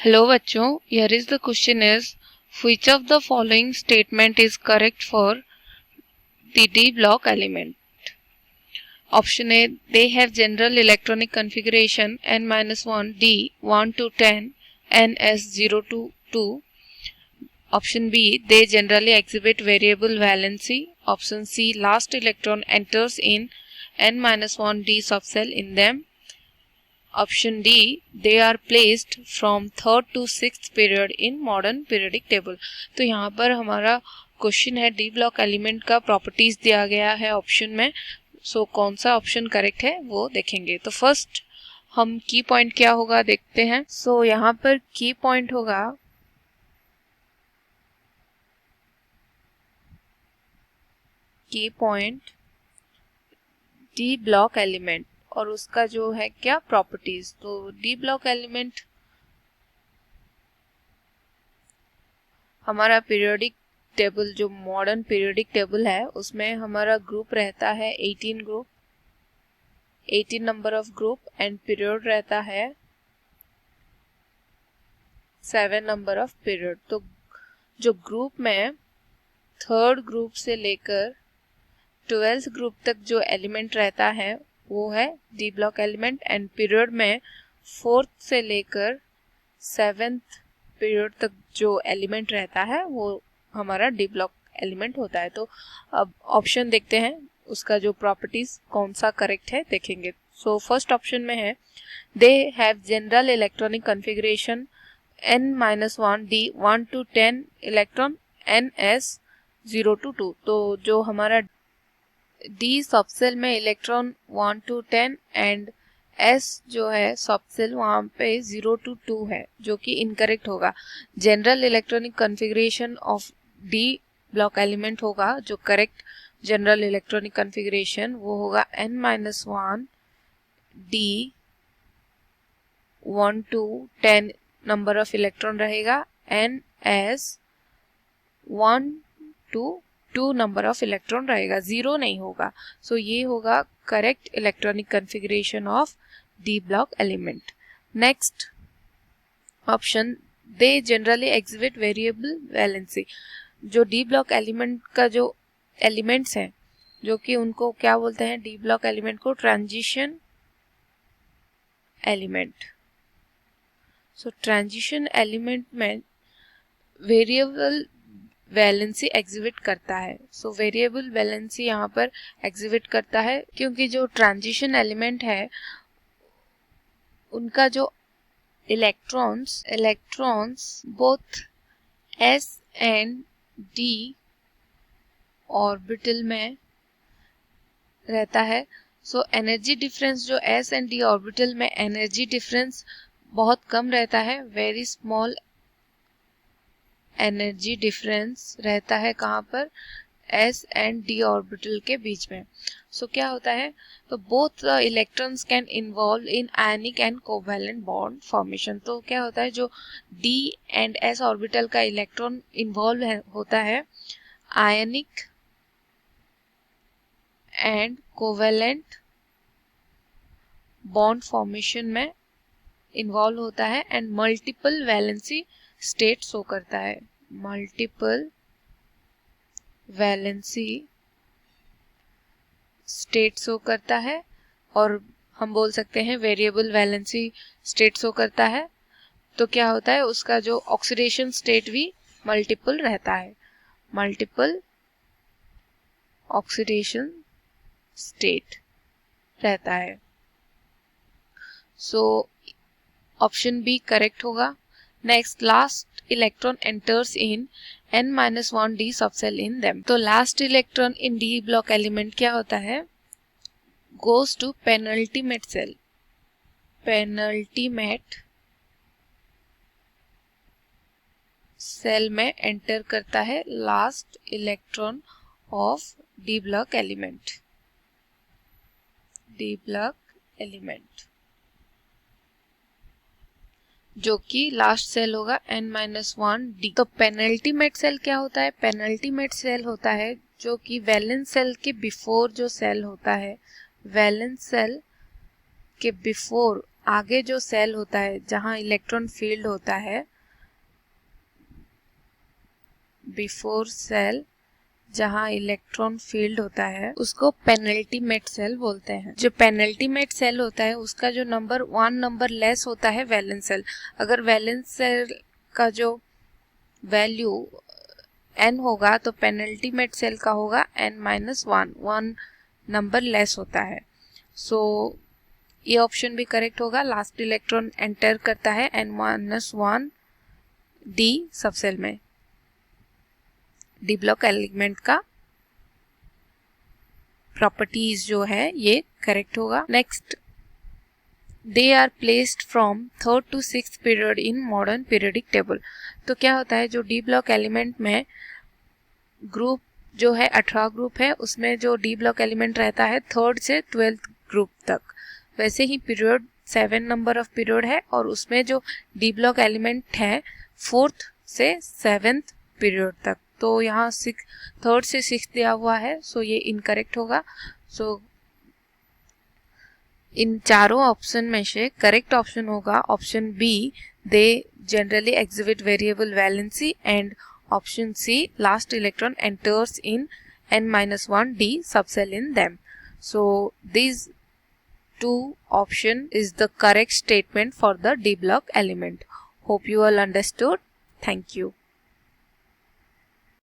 Hello बच्चों, here is the question is which of the following statement is correct for the D block element? Option A, they have general electronic configuration n-1 D 1 to 10 ns 0 to 2. Option B, they generally exhibit variable valency. Option C, last electron enters in n-1 D subcell in them. Option D, they are placed from third to sixth period in modern periodic table. तो यहाँ पर हमारा question है D block element का properties दिया गया है option में। सो कौन सा ऑप्शन करेक्ट है वो देखेंगे। तो फर्स्ट हम की पॉइंट क्या होगा देखते हैं। सो यहाँ पर की पॉइंट होगा की पॉइंट डी ब्लॉक एलिमेंट और उसका जो है क्या प्रॉपर्टीज। तो डी ब्लॉक एलिमेंट हमारा पीरियोडिक टेबल जो मॉडर्न पीरियोडिक टेबल है उसमें हमारा ग्रुप रहता है 18 group, 18 number of group and period रहता है 7 नंबर ऑफ पीरियड। तो जो ग्रुप में थर्ड ग्रुप से लेकर 12th ग्रुप तक जो एलिमेंट रहता है वो है D block element and period में 4th से लेकर 7th पीरियड तक जो एलिमेंट रहता है वो हमारा डी ब्लॉक एलिमेंट होता है। तो अब ऑप्शन देखते हैं उसका जो प्रॉपर्टीज कौन सा करेक्ट है देखेंगे। सो फर्स्ट ऑप्शन में है they have general electronic configuration n-1 D 1 to 10 electron ns 0 to 2। तो जो हमारा डी सबसेल में इलेक्ट्रॉन 1 to 10 एंड S जो है सबसेल वहाँ पे 0 to 2 है जो कि इनकरेक्ट होगा। General electronic configuration of D block element होगा जो करेक्ट जनरल इलेक्ट्रॉनिक कॉन्फ़िगरेशन वो होगा n-1 D 1 to 10 number of electron रहेगा ns 1 to 2 number of electron रहेगा, 0 नहीं होगा। सो ये होगा correct electronic configuration of D block element. Next option they generally exhibit variable valency. जो डी ब्लॉक एलिमेंट का जो एलिमेंट्स हैं जो कि उनको क्या बोलते हैं डी ब्लॉक एलिमेंट को ट्रांजिशन एलिमेंट। सो ट्रांजिशन एलिमेंट में वेरिएबल वैलेंसी एग्जिबिट करता है। सो वेरिएबल वैलेंसी यहाँ पर एग्जिबिट करता है क्योंकि जो ट्रांजिशन एलिमेंट है उनका जो electrons both s and d orbital में रहता है। सो एनर्जी डिफरेंस जो s एंड d ऑर्बिटल में एनर्जी डिफरेंस बहुत कम रहता है, वेरी स्मॉल एनर्जी डिफरेंस रहता है कहाँ पर s एंड d ऑर्बिटल के बीच में। सो क्या होता है तो both electrons can involve in ionic and covalent bond formation. तो क्या होता है जो d एंड s ऑर्बिटल का इलेक्ट्रॉन इन्वॉल्व होता है आयनिक एंड कोवैलेंट बॉन्ड फॉर्मेशन में इन्वॉल्व होता है and multiple valency state show करता है। मल्टीपल वैलेंसी स्टेट शो करता है और हम बोल सकते हैं वेरिएबल वैलेंसी स्टेट शो करता है। तो क्या होता है उसका जो ऑक्सीडेशन स्टेट भी मल्टीपल रहता है, मल्टीपल ऑक्सीडेशन स्टेट रहता है। सो ऑप्शन बी करेक्ट होगा। Next last electron enters in n-1 D subshell in them. तो last electron in D block element क्या होता है goes to penultimate shell. Penultimate shell में एंटर करता है last electron of D block element. D block element जो कि last cell होगा n-1 D। तो पेनल्टीमेट सेल क्या होता है पेनल्टीमेट सेल होता है जो कि वैलेंस सेल के बिफोर जो सेल होता है, वैलेंस सेल के बिफोर आगे जो सेल होता है जहां इलेक्ट्रॉन फील्ड होता है, बिफोर सेल जहां इलेक्ट्रॉन फील्ड होता है, उसको पेनल्टीमेट सेल बोलते हैं। जो पेनल्टीमेट सेल होता है उसका जो नंबर 1 नंबर लेस होता है वैलेंस सेल। अगर वैलेंस सेल का जो वैल्यू n होगा तो पेनल्टीमेट सेल का होगा n-1, 1 नंबर लेस होता है। सो ये ऑप्शन भी करेक्ट होगा। लास्ट इलेक्ट्रॉन एंटर करता है n-1 डी सबसेल में। डी ब्लॉक एलिमेंट का प्रॉपर्टीज जो है ये करेक्ट होगा। Next, they are placed from third to sixth period in modern periodic table. तो क्या होता है, जो डी ब्लॉक एलिमेंट में ग्रुप जो है 18 ग्रुप है, उसमें जो डी ब्लॉक एलिमेंट रहता है थर्ड से 12th ग्रुप तक। वैसे ही पीरियड 7 नंबर ऑफ पीरियड है और उसमें जो डी ब्लॉक एलिमेंट है 4th से 7th पीरियड तक। तो यहाँ 3rd से 6th दिया हुआ है, सो ये इनकरेक्ट होगा। सो इन चारों ऑप्शन में से करेक्ट ऑप्शन होगा option B, they generally exhibit variable valency, and option C, last electron enters in n-1 d subcell in them. So these two option is the correct statement for the D block element. Hope you all understood. Thank you.